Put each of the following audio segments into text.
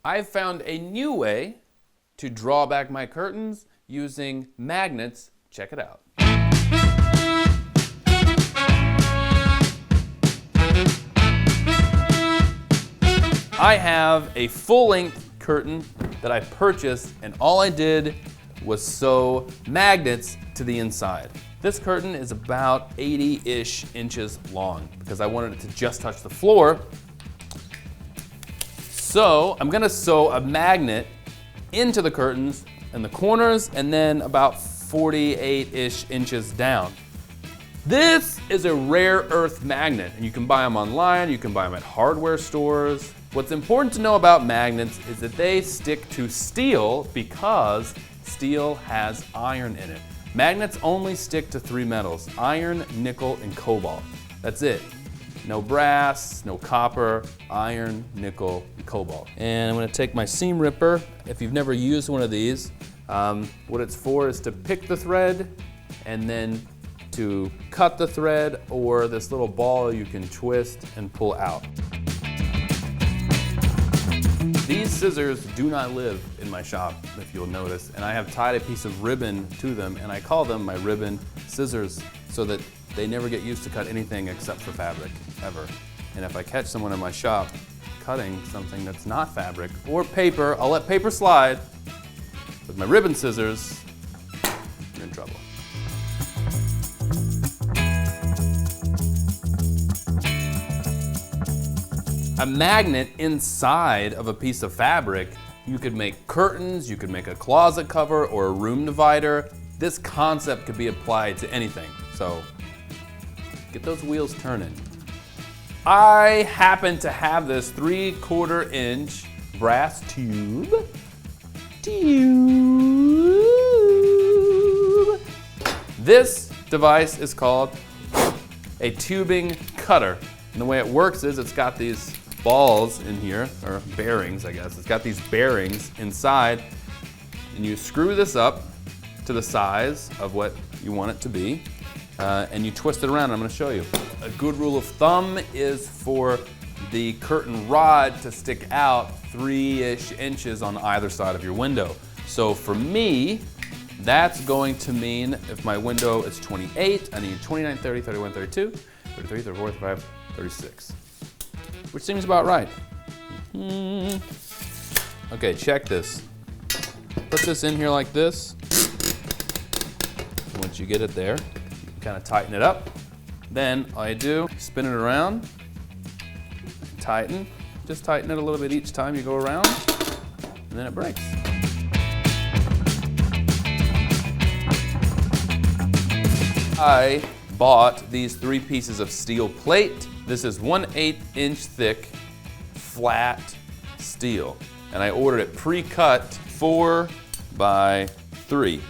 I've found a new way to draw back my curtains using magnets. Check it out. I have a full-length curtain that I purchased, and all I did was sew magnets to the inside. This curtain is about 80-ish inches long because I wanted it to just touch the floor. So I'm gonna sew a magnet into the curtains in the corners and then about 48-ish inches down. This is a rare earth magnet, and you can buy them online, you can buy them at hardware stores. What's important to know about magnets is that they stick to steel because steel has iron in it. Magnets only stick to 3 metals: iron, nickel, and cobalt. That's it. No brass, no copper, iron, nickel, and cobalt. And I'm gonna take my seam ripper. If you've never used one of these, what it's for is to pick the thread and then to cut the thread, or this little ball you can twist and pull out. These scissors do not live in my shop, if you'll notice, and I have tied a piece of ribbon to them, and I call them my ribbon scissors so that they never get used to cut anything except for fabric, ever. And if I catch someone in my shop cutting something that's not fabric or paper, I'll let paper slide. With my ribbon scissors, you're in trouble. A magnet inside of a piece of fabric, you could make curtains, you could make a closet cover or a room divider. This concept could be applied to anything. So get those wheels turning. I happen to have this 3/4 inch brass tube. This device is called a tubing cutter. And the way it works is it's got these balls in here, or bearings, I guess. It's got these bearings inside, and you screw this up to the size of what you want it to be, and you twist it around. I'm gonna show you. A good rule of thumb is for the curtain rod to stick out 3-ish inches on either side of your window. So for me, that's going to mean if my window is 28, I need 29, 30, 31, 32, 33, 34, 35, 36, which seems about right. Okay, check this. Put this in here like this. Once you get it there, you can kind of tighten it up. Then all you do, spin it around, tighten. Just tighten it a little bit each time you go around, and then it breaks. I bought these 3 pieces of steel plate. This is 1/8 inch thick, flat steel. And I ordered it pre-cut 4 by 3.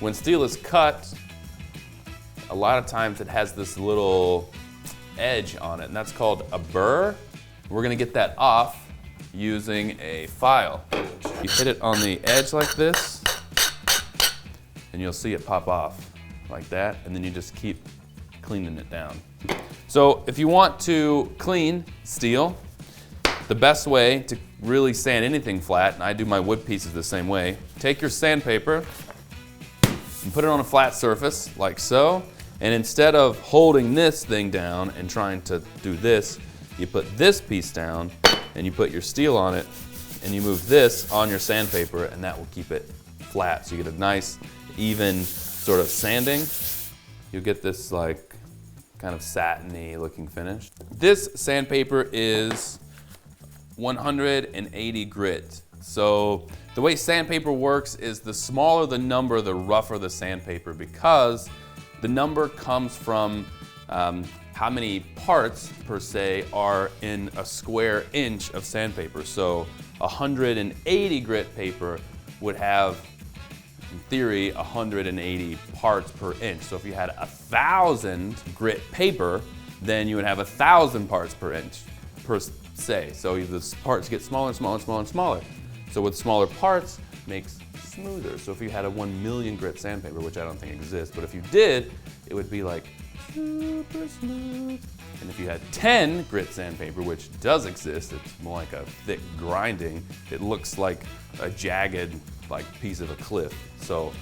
When steel is cut, a lot of times it has this little edge on it, and that's called a burr. We're gonna get that off using a file. You hit it on the edge like this, and you'll see it pop off like that, and then you just keep cleaning it down. So if you want to clean steel, the best way to really sand anything flat, and I do my wood pieces the same way, take your sandpaper and put it on a flat surface like so, and instead of holding this thing down and trying to do this, you put this piece down and you put your steel on it and you move this on your sandpaper, and that will keep it flat. So you get a nice, even sort of sanding. You'll get this like kind of satiny looking finish. This sandpaper is 180 grit. So the way sandpaper works is the smaller the number, the rougher the sandpaper, because the number comes from how many parts per se are in a square inch of sandpaper. So 180 grit paper would have, in theory, 180 parts per inch. So if you had 1,000 grit paper, then you would have 1,000 parts per inch per se. So the parts get smaller and smaller and smaller and smaller. So with smaller parts, makes smoother. So if you had a 1,000,000 grit sandpaper, which I don't think exists, but if you did, it would be like super smooth. And if you had 10 grit sandpaper, which does exist, it's more like a thick grinding, it looks like a jagged piece of a cliff. So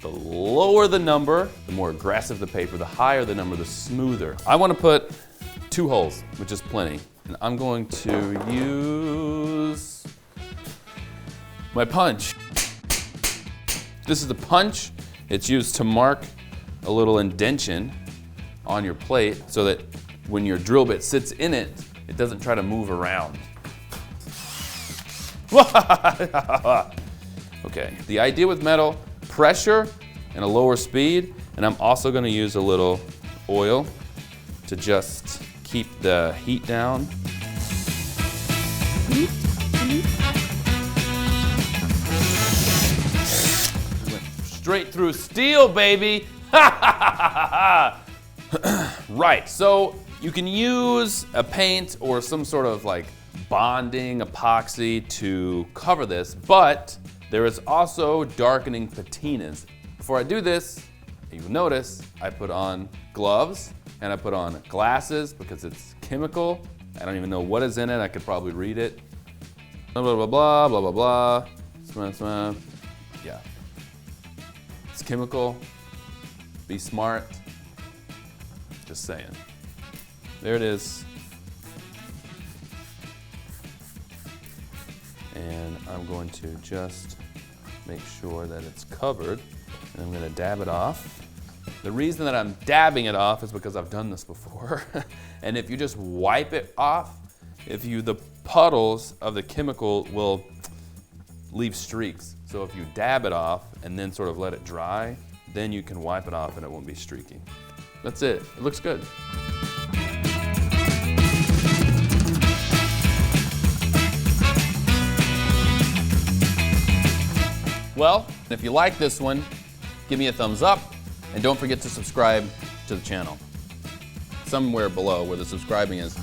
the lower the number, the more aggressive the paper, the higher the number, the smoother. I want to put 2 holes, which is plenty. And I'm going to use my punch. This is the punch. It's used to mark a little indention on your plate so that when your drill bit sits in it, it doesn't try to move around. Okay, the idea with metal, pressure and a lower speed, and I'm also gonna use a little oil to just keep the heat down. Straight through steel, baby! Right, so you can use a paint or some sort of bonding epoxy to cover this, but there is also darkening patinas. Before I do this, you'll notice I put on gloves and I put on glasses because it's chemical. I don't even know what is in it. I could probably read it. Blah, blah, blah, blah, blah, blah, blah. Yeah. It's chemical. Be smart. Just saying. There it is. And I'm going to just make sure that it's covered. And I'm gonna dab it off. The reason that I'm dabbing it off is because I've done this before. And if you just wipe it off, the puddles of the chemical will leave streaks. So if you dab it off and then sort of let it dry, then you can wipe it off and it won't be streaky. That's it. It looks good. Well, if you like this one, give me a thumbs up and don't forget to subscribe to the channel. Somewhere below where the subscribing is.